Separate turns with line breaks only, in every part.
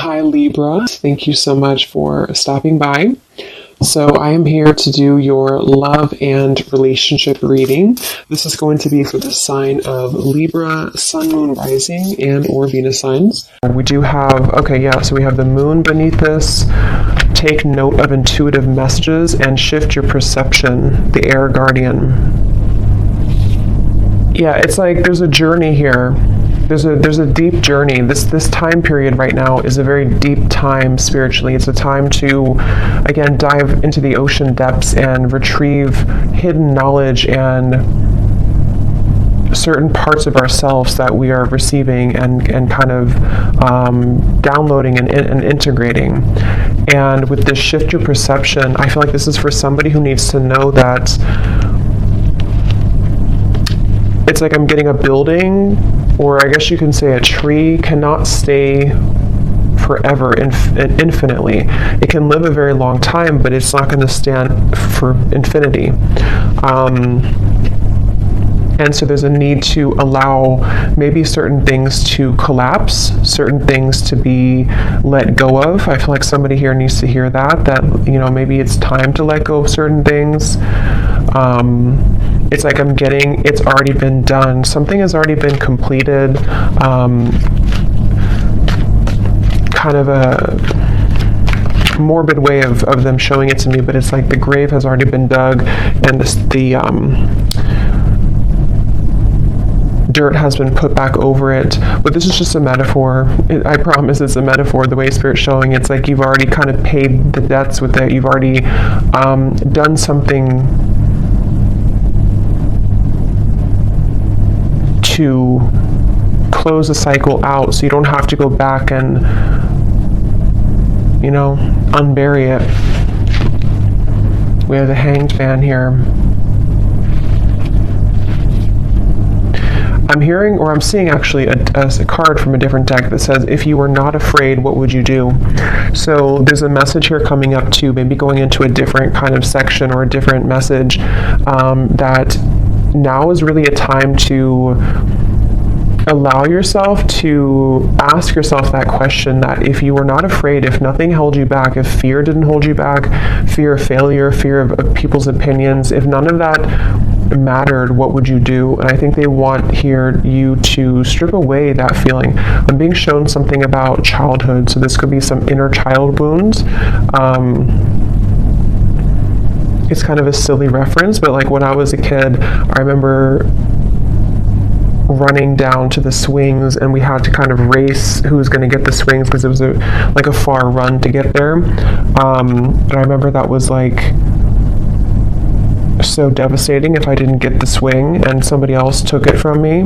Hi Libra, thank you so much for stopping by. So I am here to do your love and relationship reading. This is going to be for the sign of Libra, Sun, Moon, Rising, and or Venus signs. We do have, so we have the moon beneath this. Take note of intuitive messages and shift your perception, the air guardian. Yeah, it's like there's a journey here. There's a deep journey. This time period right now is a very deep time spiritually. It's a time to, again, dive into the ocean depths and retrieve hidden knowledge and certain parts of ourselves that we are receiving and kind of downloading and integrating. And with this shift your perception, I feel like this is for somebody who needs to know that it's like I'm getting a building, or I guess you can say a tree cannot stay forever, infinitely. It can live a very long time, but it's not going to stand for infinity. And so there's a need to allow maybe certain things to collapse, certain things to be let go of. I feel like somebody here needs to hear that, maybe it's time to let go of certain things. It's like it's already been done. Something has already been completed. Kind of a morbid way of them showing it to me, but it's like the grave has already been dug and the dirt has been put back over it. But this is just a metaphor. I promise it's a metaphor. The way Spirit's showing, it's like you've already kind of paid the debts with it. You've already done something to close the cycle out, so you don't have to go back and unbury it. We have the Hanged Man here. I'm hearing, or I'm seeing actually a card from a different deck that says, if you were not afraid, what would you do? So there's a message here coming up too, maybe going into a different kind of section or a different message, that now is really a time to allow yourself to ask yourself that question, that if you were not afraid, if nothing held you back, if fear didn't hold you back, fear of failure, fear of people's opinions, if none of that mattered, what would you do? And I think they want here you to strip away that feeling. I'm being shown something about childhood, so this could be some inner child wounds. It's kind of a silly reference, but like when I was a kid, I remember running down to the swings, and we had to kind of race who was going to get the swings because it was like a far run to get there. And I remember that was like so devastating if I didn't get the swing and somebody else took it from me.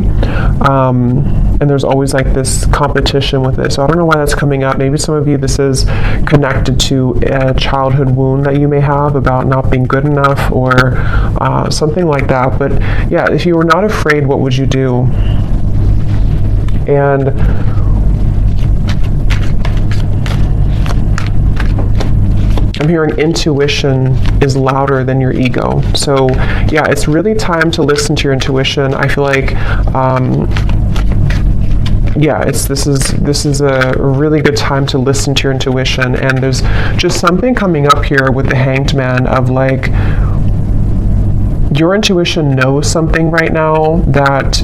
And there's always like this competition with it. So I don't know why that's coming up. Maybe some of you, this is connected to a childhood wound that you may have about not being good enough or something like that. But yeah, if you were not afraid, what would you do? And I'm hearing intuition is louder than your ego. So yeah, it's really time to listen to your intuition. I feel like this is a really good time to listen to your intuition. And there's just something coming up here with the Hanged Man of like, your intuition knows something right now that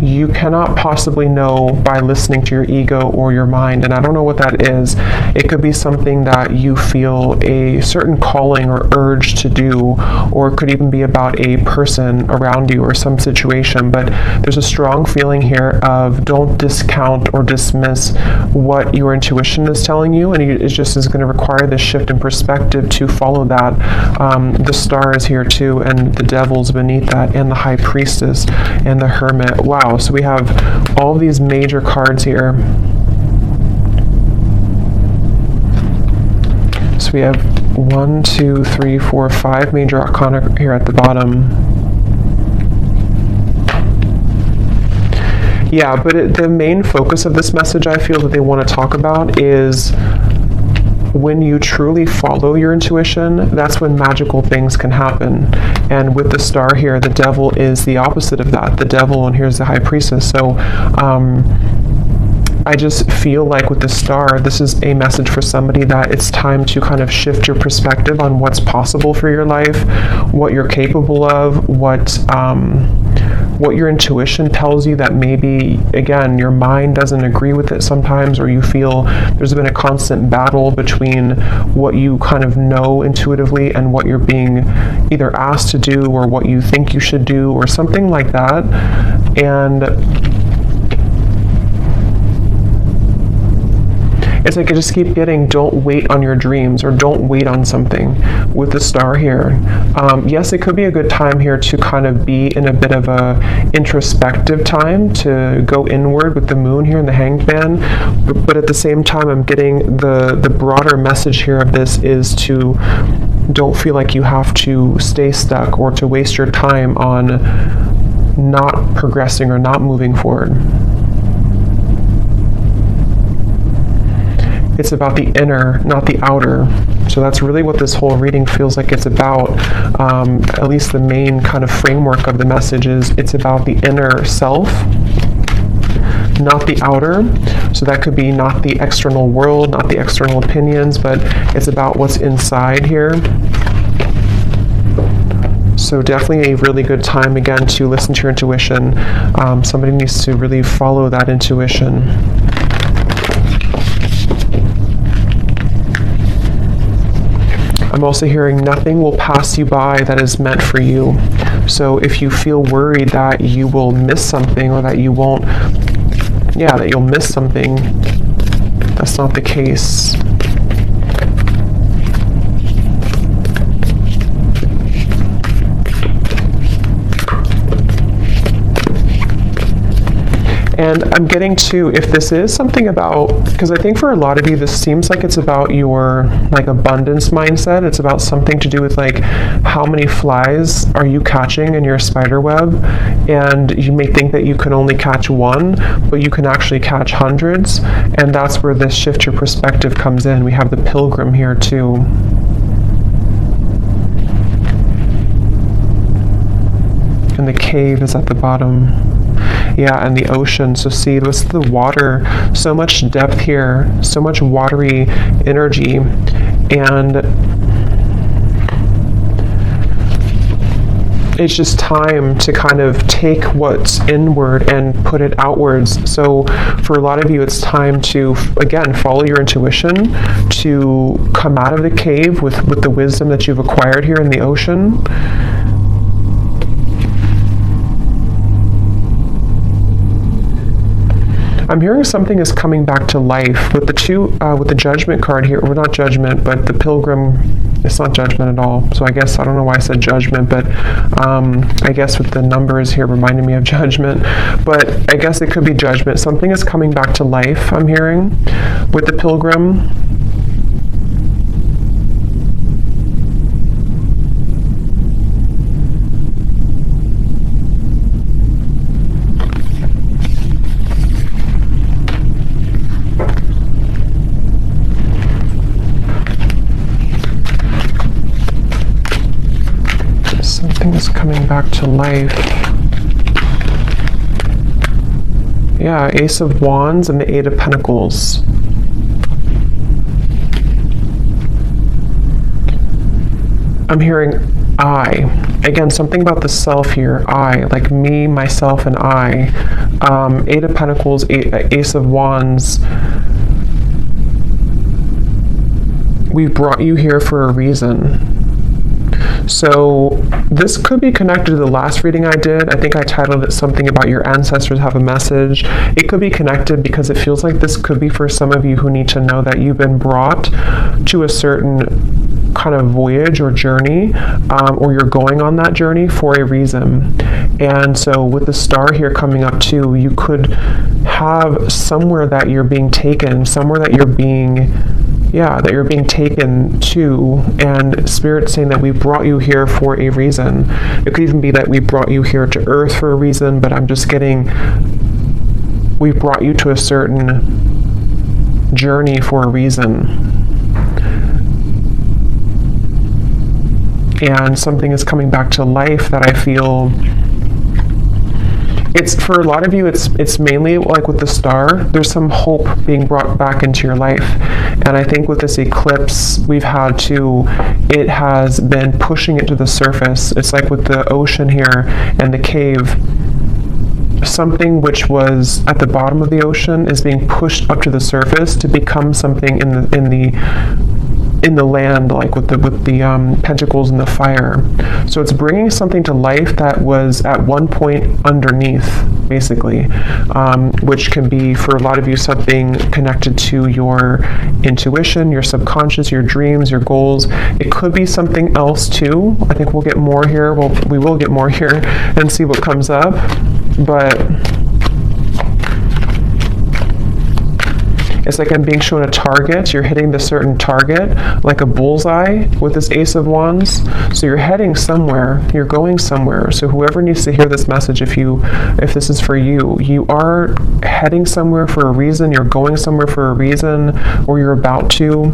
you cannot possibly know by listening to your ego or your mind. And I don't know what that is. It could be something that you feel a certain calling or urge to do, or it could even be about a person around you or some situation. But there's a strong feeling here of don't discount or dismiss what your intuition is telling you, and it just is going to require this shift in perspective to follow that. The Star is here too, and the Devil's beneath that, and the High Priestess and the Hermit. Wow. So we have all these major cards here. So we have 1, 2, 3, 4, 5 major arcana here at the bottom. Yeah, but the main focus of this message I feel that they want to talk about is when you truly follow your intuition, that's when magical things can happen. And with the Star here, the Devil is the opposite of that. The Devil, and here's the High Priestess. So I just feel like with the star, this is a message for somebody that it's time to kind of shift your perspective on what's possible for your life, what you're capable of, what your intuition tells you that maybe, again, your mind doesn't agree with it sometimes, or you feel there's been a constant battle between what you kind of know intuitively and what you're being either asked to do or what you think you should do or something like that. And it's like I just keep getting, don't wait on your dreams, or don't wait on something with the star here. Yes, it could be a good time here to kind of be in a bit of a introspective time, to go inward with the moon here in the Hanged Man. But at the same time, I'm getting the broader message here of this is to don't feel like you have to stay stuck or to waste your time on not progressing or not moving forward. It's about the inner, not the outer. So that's really what this whole reading feels like it's about. At least the main kind of framework of the message is it's about the inner self, not the outer. So that could be not the external world, not the external opinions, but it's about what's inside here. So definitely a really good time, again, to listen to your intuition. Somebody needs to really follow that intuition. I'm also hearing nothing will pass you by that is meant for you. So if you feel worried that you will miss something, or that you won't, that you'll miss something, that's not the case. And I'm getting to, if this is something about, because I think for a lot of you, this seems like it's about your like abundance mindset. It's about something to do with like how many flies are you catching in your spider web. And you may think that you can only catch one, but you can actually catch hundreds. And that's where this shift your perspective comes in. We have the Pilgrim here too. And the cave is at the bottom. Yeah, and the ocean. So see, this is the water. So much depth here, so much watery energy. And it's just time to kind of take what's inward and put it outwards. So for a lot of you, it's time to, again, follow your intuition, to come out of the cave with the wisdom that you've acquired here in the ocean. I'm hearing something is coming back to life with the with the Judgment card here, or not Judgment, but the Pilgrim. It's not Judgment at all. So I guess, I don't know why I said Judgment, but I guess with the numbers here reminding me of Judgment. But I guess it could be Judgment. Something is coming back to life, I'm hearing, with the Pilgrim. Something's coming back to life. Yeah, Ace of Wands and the Eight of Pentacles. I'm hearing I. Again, something about the self here. I, like me, myself, and I. Eight of Pentacles, Ace of Wands. We've brought you here for a reason. So this could be connected to the last reading I did. I think I titled it something about your ancestors have a message. It could be connected because it feels like this could be for some of you who need to know that you've been brought to a certain kind of voyage or journey, or you're going on that journey for a reason. And so with the star here coming up too, you could have somewhere that you're being taken, somewhere that you're being taken to, and Spirit saying that we brought you here for a reason. It could even be that we brought you here to Earth for a reason, but I'm just getting, we brought you to a certain journey for a reason. And something is coming back to life that I feel it's for a lot of you, it's mainly like with the star, there's some hope being brought back into your life. And I think with this eclipse it has been pushing it to the surface. It's like with the ocean here and the cave, something which was at the bottom of the ocean is being pushed up to the surface to become something in the land, like with the pentacles and the fire. So it's bringing something to life that was at one point underneath, basically, which can be for a lot of you something connected to your intuition, your subconscious, your dreams, your goals. It could be something else too. I think we'll get more here. We will get more here and see what comes up. But it's like I'm being shown a target. You're hitting the certain target, like a bullseye with this Ace of Wands. So you're heading somewhere. You're going somewhere. So whoever needs to hear this message, if this is for you, you are heading somewhere for a reason. You're going somewhere for a reason, or you're about to.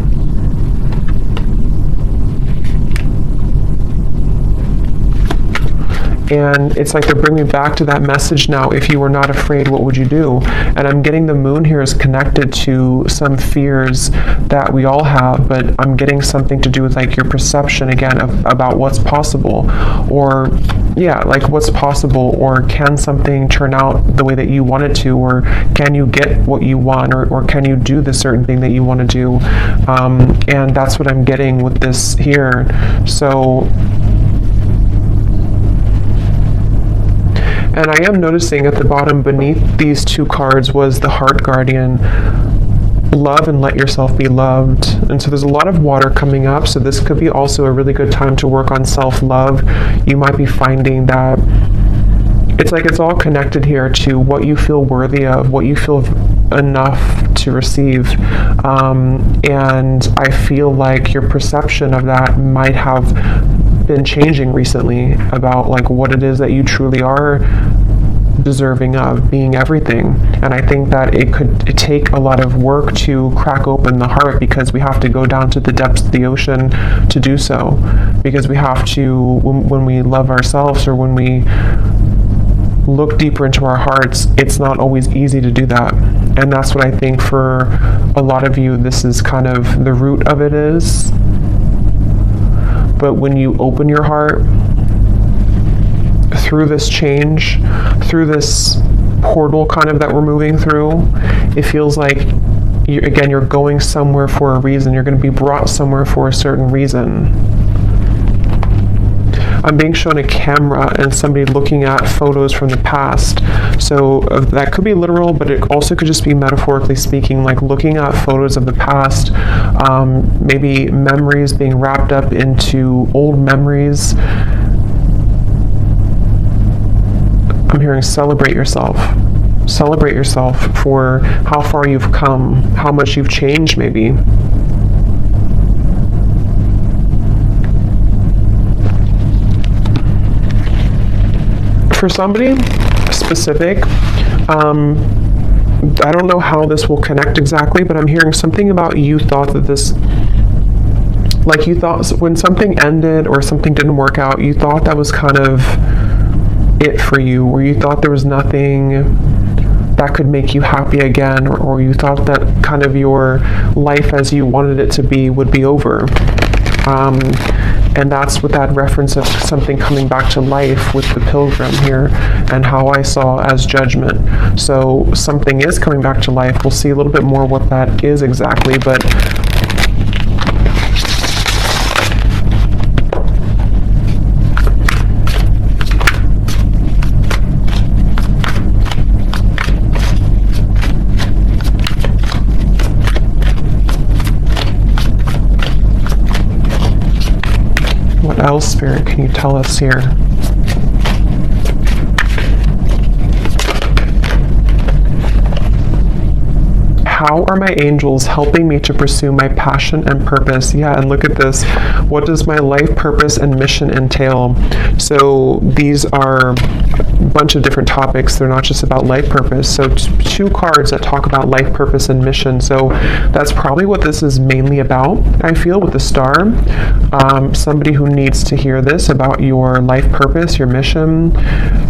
And it's like they're bringing me back to that message now. If you were not afraid, what would you do? And I'm getting the moon here is connected to some fears that we all have, but I'm getting something to do with like your perception again about what's possible, or like what's possible, or can something turn out the way that you want it to, or can you get what you want, or can you do the certain thing that you want to do? And that's what I'm getting with this here. So. And I am noticing at the bottom beneath these two cards was the Heart Guardian. Love and let yourself be loved. And so there's a lot of water coming up. So this could be also a really good time to work on self-love. You might be finding that it's like it's all connected here to what you feel worthy of, what you feel enough to receive. And I feel like your perception of that might have been changing recently about like what it is that you truly are deserving of, being everything. And I think that it take a lot of work to crack open the heart, because we have to go down to the depths of the ocean to do so, because we have to, when we love ourselves, or when we look deeper into our hearts, it's not always easy to do that. And that's what I think for a lot of you, this is kind of the root of it is. But when you open your heart through this change, through this portal kind of that we're moving through, it feels like, you're going somewhere for a reason. You're going to be brought somewhere for a certain reason. I'm being shown a camera and somebody looking at photos from the past. So that could be literal, but it also could just be metaphorically speaking, like looking at photos of the past, maybe memories being wrapped up into old memories. I'm hearing celebrate yourself. Celebrate yourself for how far you've come, how much you've changed maybe. For somebody specific, I don't know how this will connect exactly, but I'm hearing something about you thought that this, like you thought when something ended or something didn't work out, you thought that was kind of it for you, or you thought there was nothing that could make you happy again, or you thought that kind of your life as you wanted it to be would be over. And that's with that reference of something coming back to life with the pilgrim here, and how I saw as judgment. So something is coming back to life. We'll see a little bit more what that is exactly, but what else, Spirit, can you tell us here? How are my angels helping me to pursue my passion and purpose? Yeah, and look at this. What does my life purpose and mission entail? So these are bunch of different topics. They're not just about life purpose. So two cards that talk about life purpose and mission. So that's probably what this is mainly about, I feel, with the star. Somebody who needs to hear this about your life purpose, your mission.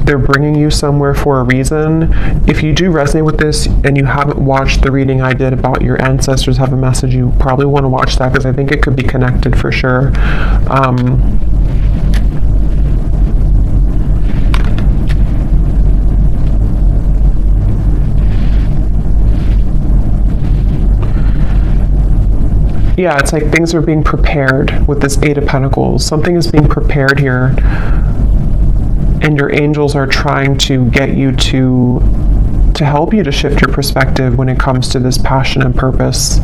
They're bringing you somewhere for a reason. If you do resonate with this and you haven't watched the reading I did about your ancestors have a message, you probably want to watch that, because I think it could be connected for sure. Yeah, it's like things are being prepared with this Eight of Pentacles. Something is being prepared here, and your angels are trying to get you to help you to shift your perspective when it comes to this passion and purpose.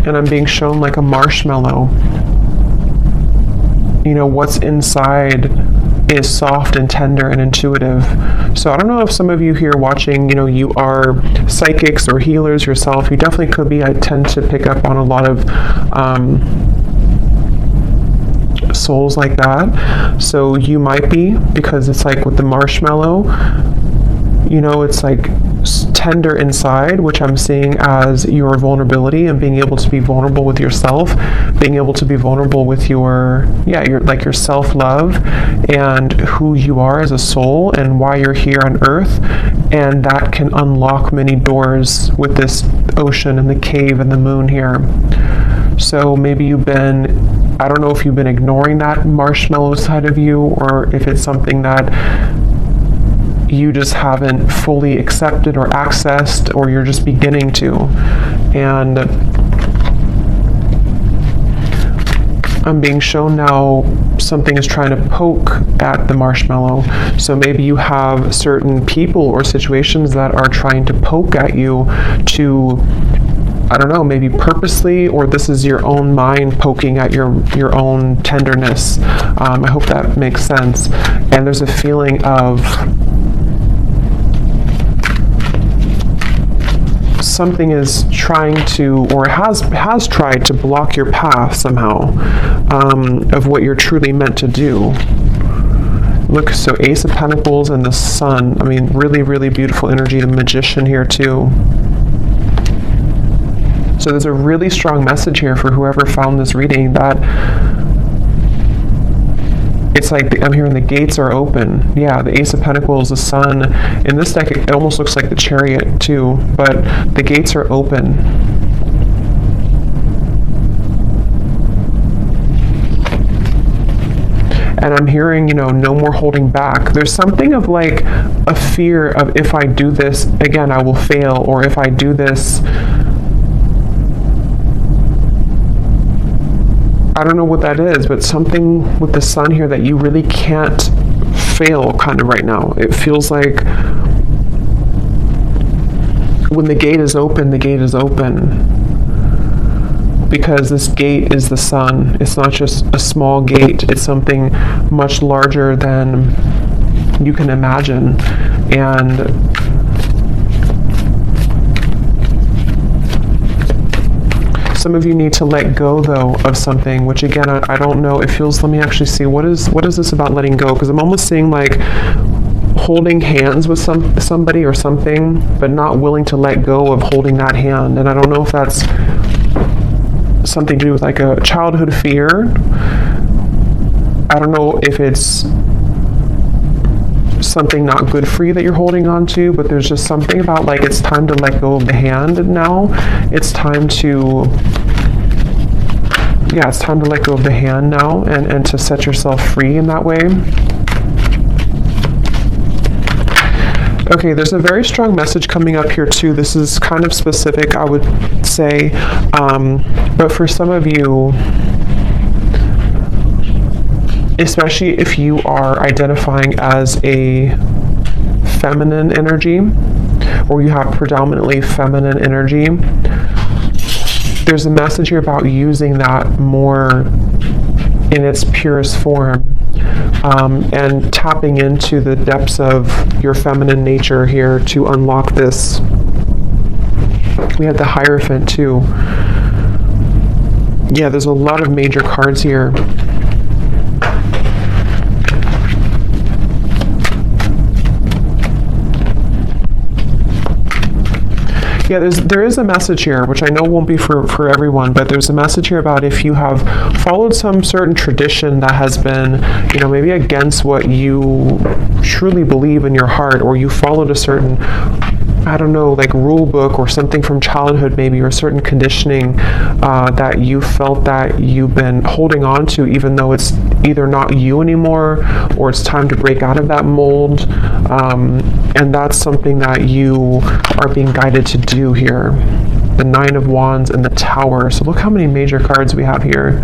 And I'm being shown like a marshmallow. You know, what's inside is soft and tender and intuitive. So I don't know if some of you here watching, you know, you are psychics or healers yourself. You definitely could be. I tend to pick up on a lot of souls like that. So you might be, because it's like with the marshmallow, you know, it's like tender inside, which I'm seeing as your vulnerability and being able to be vulnerable with yourself, being able to be vulnerable with your self-love and who you are as a soul and why you're here on earth. And that can unlock many doors with this ocean and the cave and the moon here. So maybe you've been, I don't know if you've been ignoring that marshmallow side of you, or if it's something that you just haven't fully accepted or accessed, or you're just beginning to. And I'm being shown now something is trying to poke at the marshmallow. So maybe you have certain people or situations that are trying to poke at you to, I don't know, maybe purposely, or this is your own mind poking at your own tenderness. I hope that makes sense. And there's a feeling of something is trying to, or has tried to block your path somehow, of what you're truly meant to do. Look, so Ace of Pentacles and the Sun. I mean, really, really beautiful energy. The Magician here too. So there's a really strong message here for whoever found this reading, that it's like I'm hearing the gates are open. Yeah, the Ace of Pentacles, the Sun. In this deck, it almost looks like the Chariot too, but the gates are open. And I'm hearing, you know, no more holding back. There's something of like a fear of, if I do this, again, I will fail, or if I do this, I don't know what that is, but something with the Sun here that you really can't fail kind of right now. It feels like when the gate is open, the gate is open. Because this gate is the Sun. It's not just a small gate. It's something much larger than you can imagine. And some of you need to let go, though, of something, which again, I don't know. It feels, let me actually see, what is this about letting go? Because I'm almost seeing like holding hands with somebody or something, but not willing to let go of holding that hand. And I don't know if that's something to do with like a childhood fear. I don't know if it's something not good for you that you're holding on to, but there's just something about like it's time to let go of the hand now. It's time to, yeah, it's time to let go of the hand now, and to set yourself free in that way. Okay, there's a very strong message coming up here too. This is kind of specific, I would say, but for some of you, especially if you are identifying as a feminine energy, or you have predominantly feminine energy, there's a message here about using that more in its purest form, and tapping into the depths of your feminine nature here to unlock this. We have the Hierophant too. Yeah, there's a lot of major cards here. Yeah, there is a message here, which I know won't be for everyone, but there's a message here about if you have followed some certain tradition that has been, maybe against what you truly believe in your heart, or you followed a certain, I don't know, like rule book or something from childhood maybe, or certain conditioning that you felt that you've been holding on to, even though it's either not you anymore or it's time to break out of that mold. And that's something that you are being guided to do here. The Nine of Wands and the Tower. So look how many major cards we have here.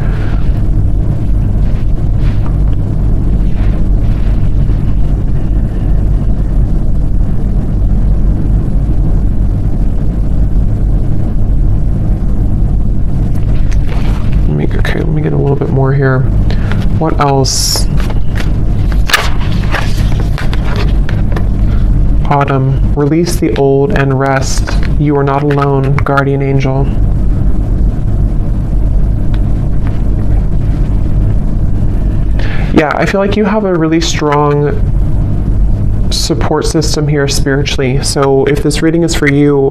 Let me get a little bit more here. What else? Autumn. Release the old and rest. You are not alone, guardian angel. Yeah, I feel like you have a really strong support system here spiritually. So if this reading is for you,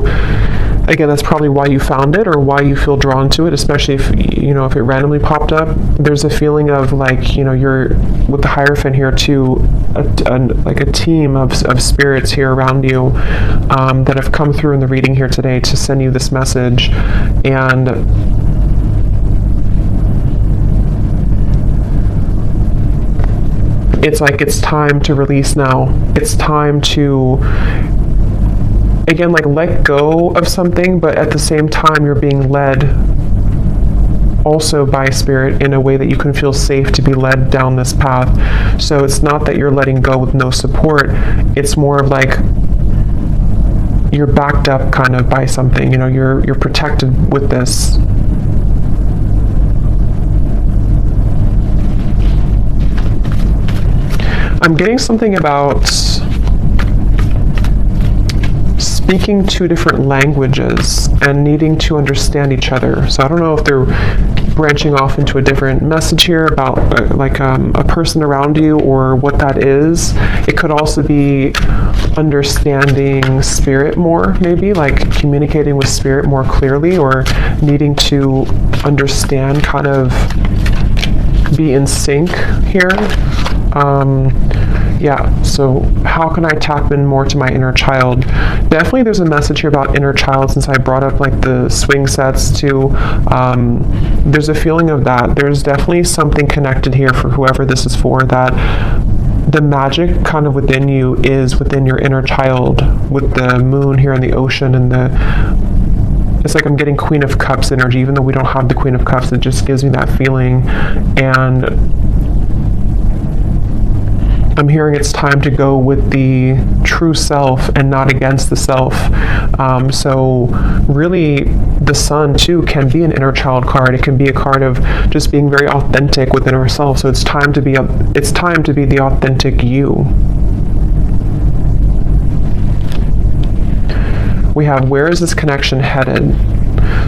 again, that's probably why you found it or why you feel drawn to it, especially if, if it randomly popped up. There's a feeling of like, you're with the Hierophant here too, like a team of spirits here around you that have come through in the reading here today to send you this message. And it's like, it's time to release now. It's time to, again, like let go of something, but at the same time, you're being led also by Spirit in a way that you can feel safe to be led down this path. So it's not that you're letting go with no support. It's more of like you're backed up kind of by something, you're protected with this. I'm getting something about speaking two different languages and needing to understand each other. So I don't know if they're branching off into a different message here about a person around you or what that is. It could also be understanding Spirit more, maybe like communicating with Spirit more clearly, or needing to understand, kind of be in sync here. Yeah, so how can I tap in more to my inner child? Definitely there's a message here about inner child, since I brought up like the swing sets too. There's a feeling of that. There's definitely something connected here for whoever this is for, that the magic kind of within you is within your inner child, with the moon here in the ocean, and it's like I'm getting Queen of Cups energy, even though we don't have the Queen of Cups. It just gives me that feeling. And I'm hearing it's time to go with the true self and not against the self. So really, the Sun too can be an inner child card. It can be a card of just being very authentic within ourselves. So it's time to be the authentic you. We have, where is this connection headed?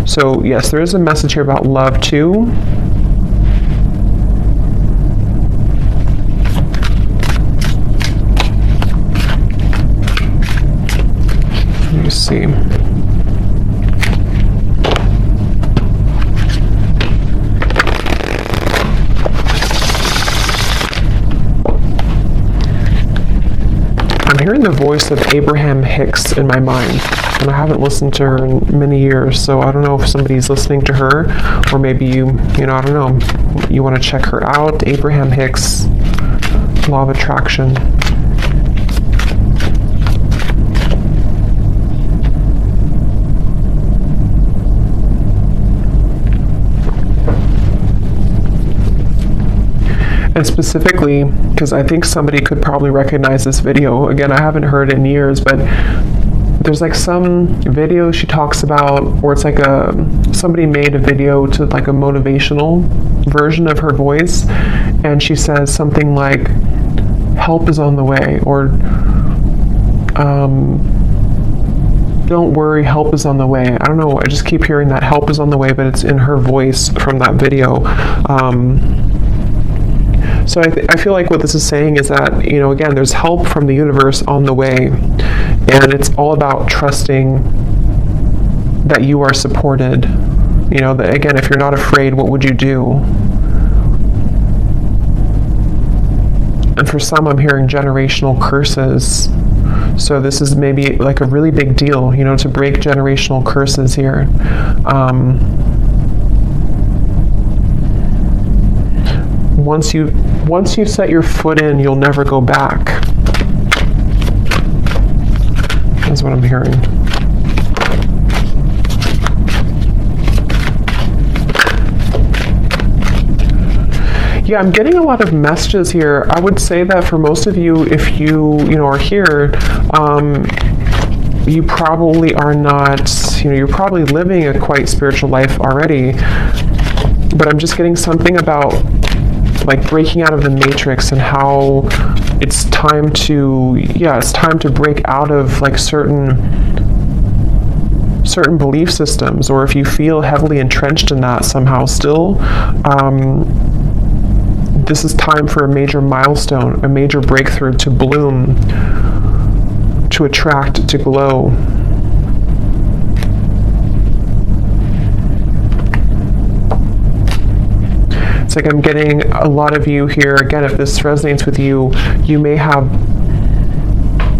So yes, there is a message here about love too. Let me see. I'm hearing the voice of Abraham Hicks in my mind, and I haven't listened to her in many years, so I don't know if somebody's listening to her, or maybe I don't know, you want to check her out. Abraham Hicks, Law of Attraction. And specifically, because I think somebody could probably recognize this video. Again, I haven't heard it in years, but there's like some video she talks about, or it's like somebody made a video to like a motivational version of her voice, and she says something like, help is on the way, or don't worry, help is on the way. I don't know, I just keep hearing that help is on the way, but it's in her voice from that video. So I feel like what this is saying is that, again, there's help from the universe on the way, and it's all about trusting that you are supported. You know, that again, if you're not afraid, what would you do? And for some, I'm hearing generational curses. So this is maybe like a really big deal, you know, to break generational curses here. Once you set your foot in, you'll never go back. That's what I'm hearing. Yeah, I'm getting a lot of messages here. I would say that for most of you, if you are here, you probably are not, you're probably living a quite spiritual life already. But I'm just getting something about like breaking out of the matrix and how it's time to break out of like certain belief systems, or if you feel heavily entrenched in that somehow still, this is time for a major milestone, a major breakthrough to bloom, to attract, to glow. It's like I'm getting a lot of you here, again, if this resonates with you, you may have,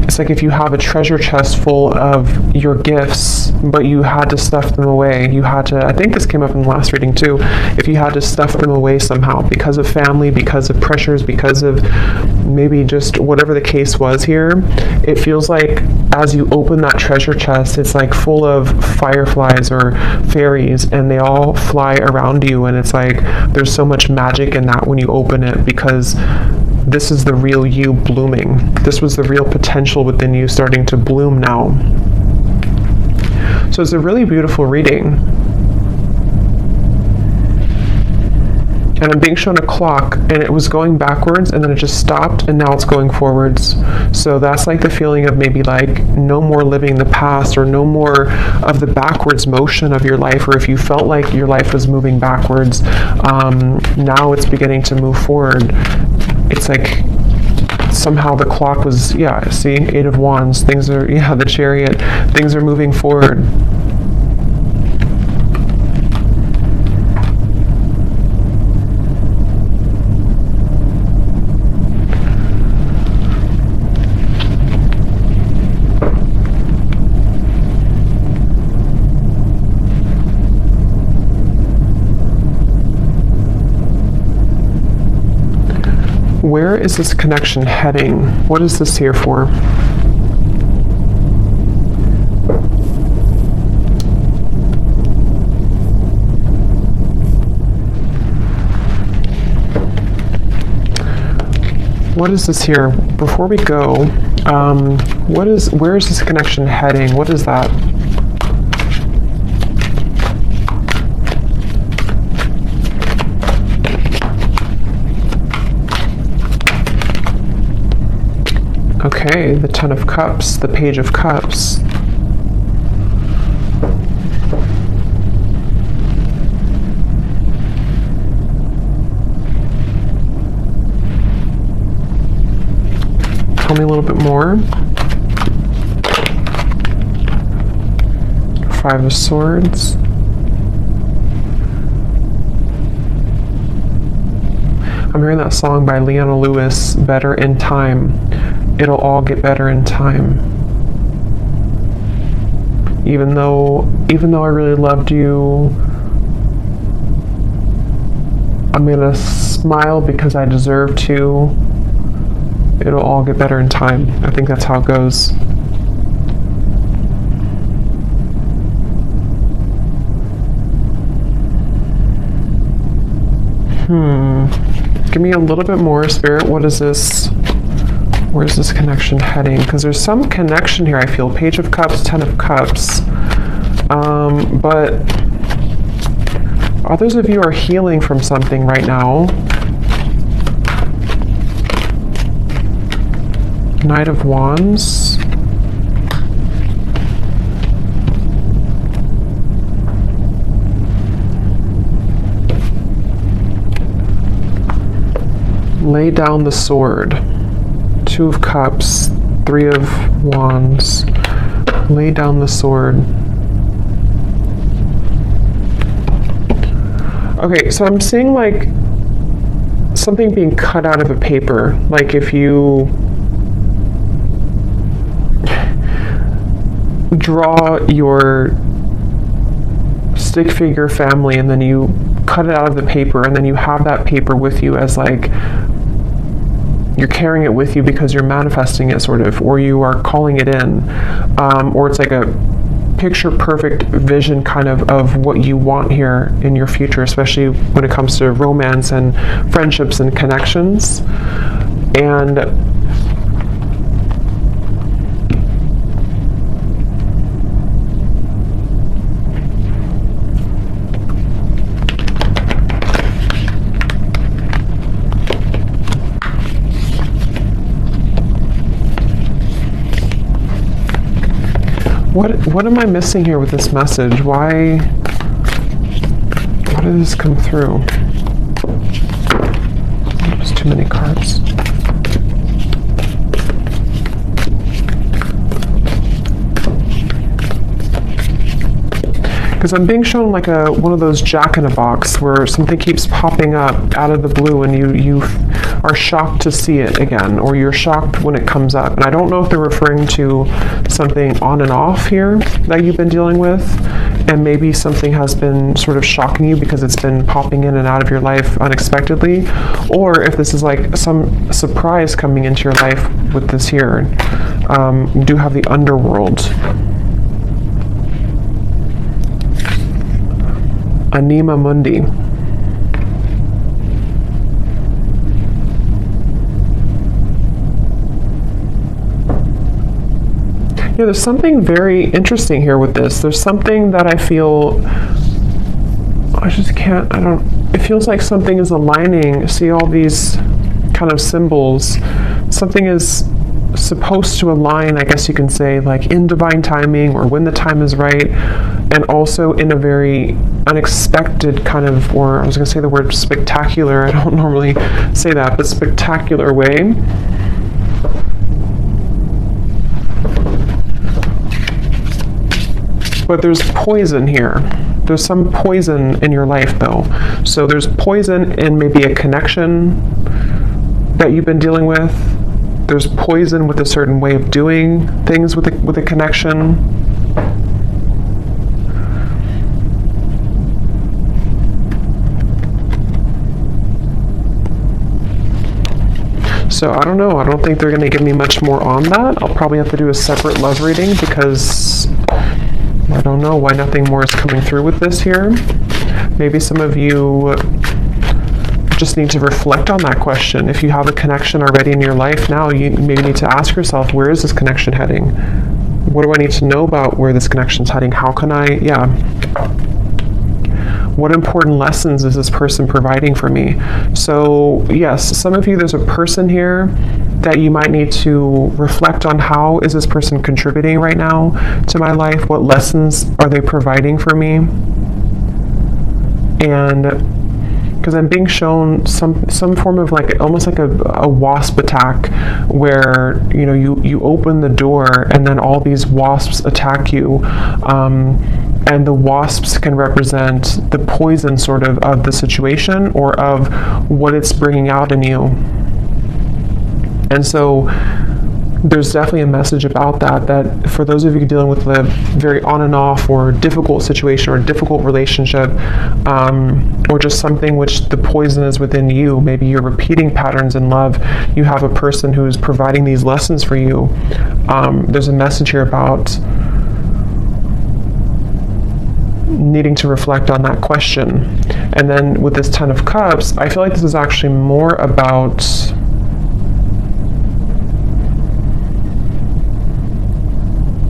it's like if you have a treasure chest full of your gifts, but you had to stuff them away. You had to, I think this came up in the last reading too, if you had to stuff them away somehow because of family, because of pressures, because of maybe just whatever the case was here, it feels like as you open that treasure chest, it's like full of fireflies or fairies, and they all fly around you, and it's like there's so much magic in that when you open it, because this is the real you blooming. This was the real potential within you starting to bloom now. So it's a really beautiful reading. And I'm being shown a clock, and it was going backwards, and then it just stopped, and now it's going forwards. So that's like the feeling of maybe like no more living the past, or no more of the backwards motion of your life, or if you felt like your life was moving backwards, now it's beginning to move forward. It's like somehow the clock was, see, 8 of Wands, things are, the Chariot, things are moving forward. Where is this connection heading? What is this here for? What is this here? Before we go, where is this connection heading? What is that? Okay, the Ten of Cups, the Page of Cups. Tell me a little bit more. Five of Swords. I'm hearing that song by Leona Lewis, Better in Time. It'll all get better in time. Even though I really loved you, I'm gonna smile because I deserve to. It'll all get better in time. I think that's how it goes. Give me a little bit more, Spirit. What is this? Where's this connection heading? Because there's some connection here, I feel. Page of Cups, Ten of Cups. But others of you are healing from something right now. Knight of Wands. Lay down the sword. Two of Cups, Three of Wands. Lay down the sword. Okay, so I'm seeing like something being cut out of a paper. Like if you draw your stick figure family and then you cut it out of the paper and then you have that paper with you as like you're carrying it with you because you're manifesting it sort of, or you are calling it in, or it's like a picture perfect vision kind of what you want here in your future, especially when it comes to romance and friendships and connections. And what am I missing here with this message? Why did this come through? There's too many cards. Because I'm being shown like one of those jack-in-a-box where something keeps popping up out of the blue and you are shocked to see it again, or you're shocked when it comes up. And I don't know if they're referring to something on and off here that you've been dealing with, and maybe something has been sort of shocking you because it's been popping in and out of your life unexpectedly, or if this is like some surprise coming into your life with this here. You do have the underworld. Anima Mundi. Yeah, there's something very interesting here with this. There's something that I feel, it feels like something is aligning. See all these kind of symbols. Something is supposed to align, I guess you can say, like in divine timing or when the time is right, and also in a very unexpected kind of, or I was going to say the word spectacular, I don't normally say that, but spectacular way. But there's poison here. There's some poison in your life though. So there's poison in maybe a connection that you've been dealing with. There's poison with a certain way of doing things with a connection. So I don't know. I don't think they're going to give me much more on that. I'll probably have to do a separate love reading because I don't know why nothing more is coming through with this here. Maybe some of you just need to reflect on that question. If you have a connection already in your life now, you maybe need to ask yourself, where is this connection heading? What do I need to know about where this connection is heading? How can what important lessons is this person providing for me? So yes, some of you, there's a person here that you might need to reflect on. How is this person contributing right now to my life? What lessons are they providing for me? And because I'm being shown some form of like almost like a wasp attack, where you open the door and then all these wasps attack you, and the wasps can represent the poison sort of the situation or of what it's bringing out in you. And so there's definitely a message about that for those of you dealing with a very on and off or difficult situation or difficult relationship, or just something which the poison is within you. Maybe you're repeating patterns in love. You have a person who's providing these lessons for you. There's a message here about needing to reflect on that question. And then with this Ten of Cups, I feel like this is actually more about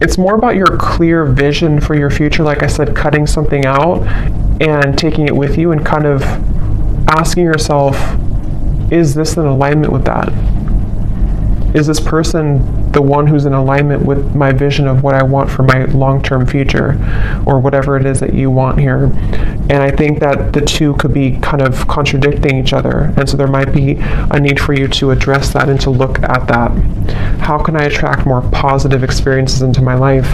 it's more about your clear vision for your future. Like I said, cutting something out and taking it with you and kind of asking yourself, is this in alignment with that? Is this person the one who's in alignment with my vision of what I want for my long-term future, or whatever it is that you want here? And I think that the two could be kind of contradicting each other. And so there might be a need for you to address that and to look at that. How can I attract more positive experiences into my life?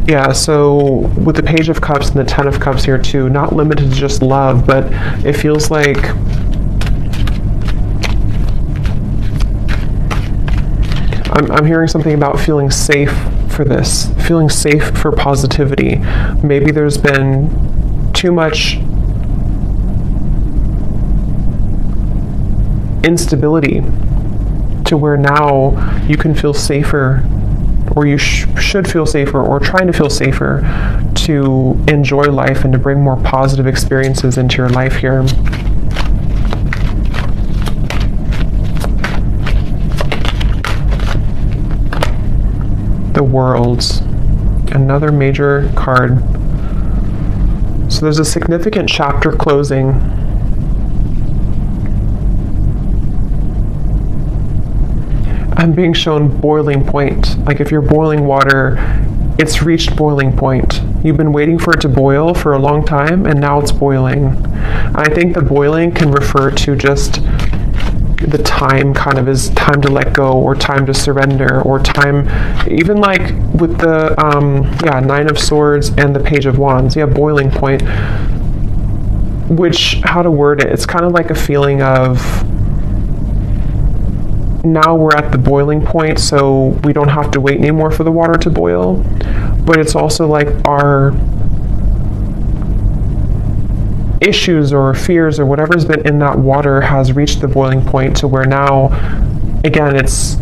Yeah, so with the Page of Cups and the Ten of Cups here too, not limited to just love, but it feels like I'm hearing something about feeling safe for this, feeling safe for positivity. Maybe there's been too much instability to where now you can feel safer, or you should feel safer, or trying to feel safer to enjoy life and to bring more positive experiences into your life here. The World, another major card. So there's a significant chapter closing. I'm being shown boiling point. Like if you're boiling water, it's reached boiling point. You've been waiting for it to boil for a long time, and now it's boiling. I think the boiling can refer to just the time, kind of is time to let go, or time to surrender, or time, even like with the Nine of Swords and the Page of Wands, boiling point, which, how to word it, it's kind of like a feeling of now we're at the boiling point, so we don't have to wait anymore for the water to boil. But it's also like our issues or fears or whatever's been in that water has reached the boiling point to where now, again, it's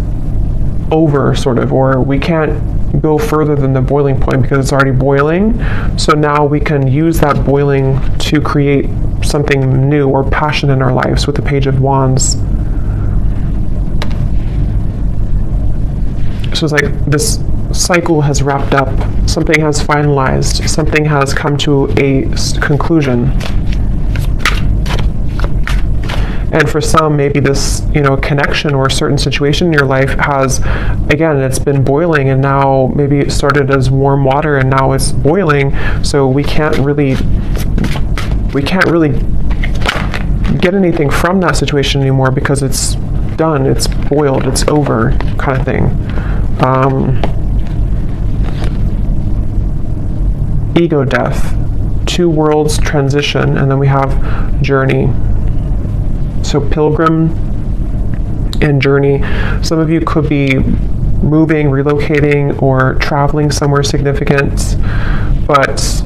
over, sort of, or we can't go further than the boiling point because it's already boiling. So now we can use that boiling to create something new or passion in our lives with the Page of Wands. So it's like this cycle has wrapped up, something has finalized, something has come to a conclusion. And for some, maybe this, connection or a certain situation in your life has, again, it's been boiling, and now maybe it started as warm water and now it's boiling. So we can't really get anything from that situation anymore because it's done, it's boiled, it's over, kind of thing. Ego death, two worlds transition, and then we have journey. So pilgrim and journey. Some of you could be moving, relocating, or traveling somewhere significant, but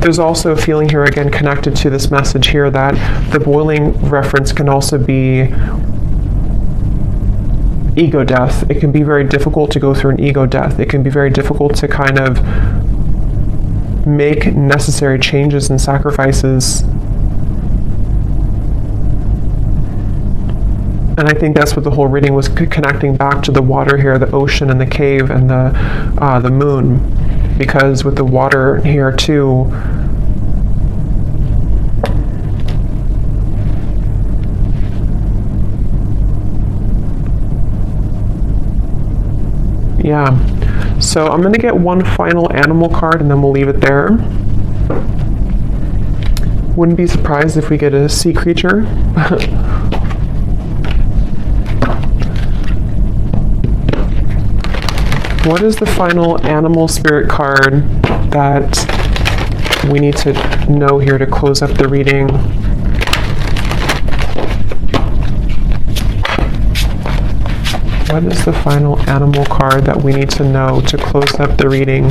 there's also a feeling here, again, connected to this message here, that the boiling reference can also be ego death. It can be very difficult to go through an ego death. It can be very difficult to kind of make necessary changes and sacrifices. And I think that's what the whole reading was connecting back to, the water here, the ocean and the cave and the moon. Because with the water here too, so I'm going to get one final animal card and then we'll leave it there. Wouldn't be surprised if we get a sea creature. What is the final animal spirit card that we need to know here to close up the reading? What is the final animal card that we need to know to close up the reading?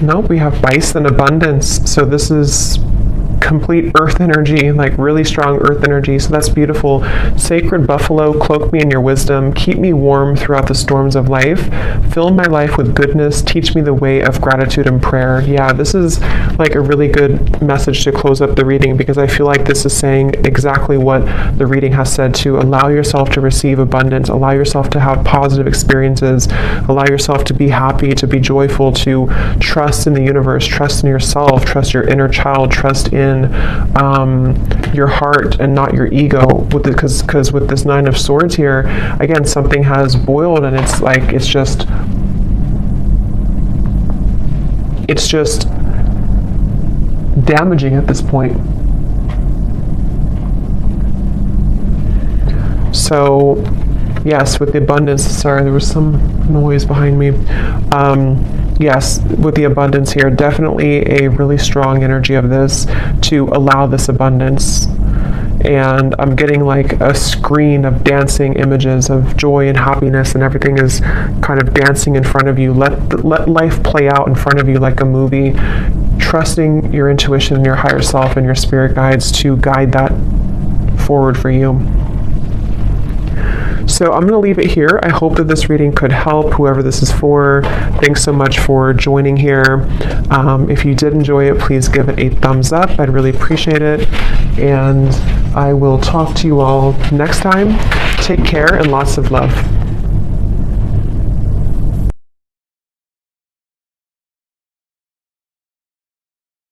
Nope, we have bison abundance. So this is complete earth energy, like really strong earth energy. So that's beautiful. Sacred buffalo, cloak me in your wisdom. Keep me warm throughout the storms of life. Fill my life with goodness. Teach me the way of gratitude and prayer. Yeah, this is like a really good message to close up the reading, because I feel like this is saying exactly what the reading has said, to allow yourself to receive abundance, allow yourself to have positive experiences, allow yourself to be happy, to be joyful, to trust in the universe, trust in yourself, trust your inner child, trust in in your heart and not your ego, because with this Nine of Swords here, again, something has boiled, and it's like it's just damaging at this point. So yes, with the abundance, sorry, there was some noise behind me. Yes, with the abundance here, definitely a really strong energy of this to allow this abundance. And I'm getting like a screen of dancing images of joy and happiness, and everything is kind of dancing in front of you. Let life play out in front of you like a movie, trusting your intuition and your higher self and your spirit guides to guide that forward for you. So I'm going to leave it here. I hope that this reading could help whoever this is for. Thanks so much for joining here. If you did enjoy it, please give it a thumbs up. I'd really appreciate it. And I will talk to you all next time. Take care and lots of love.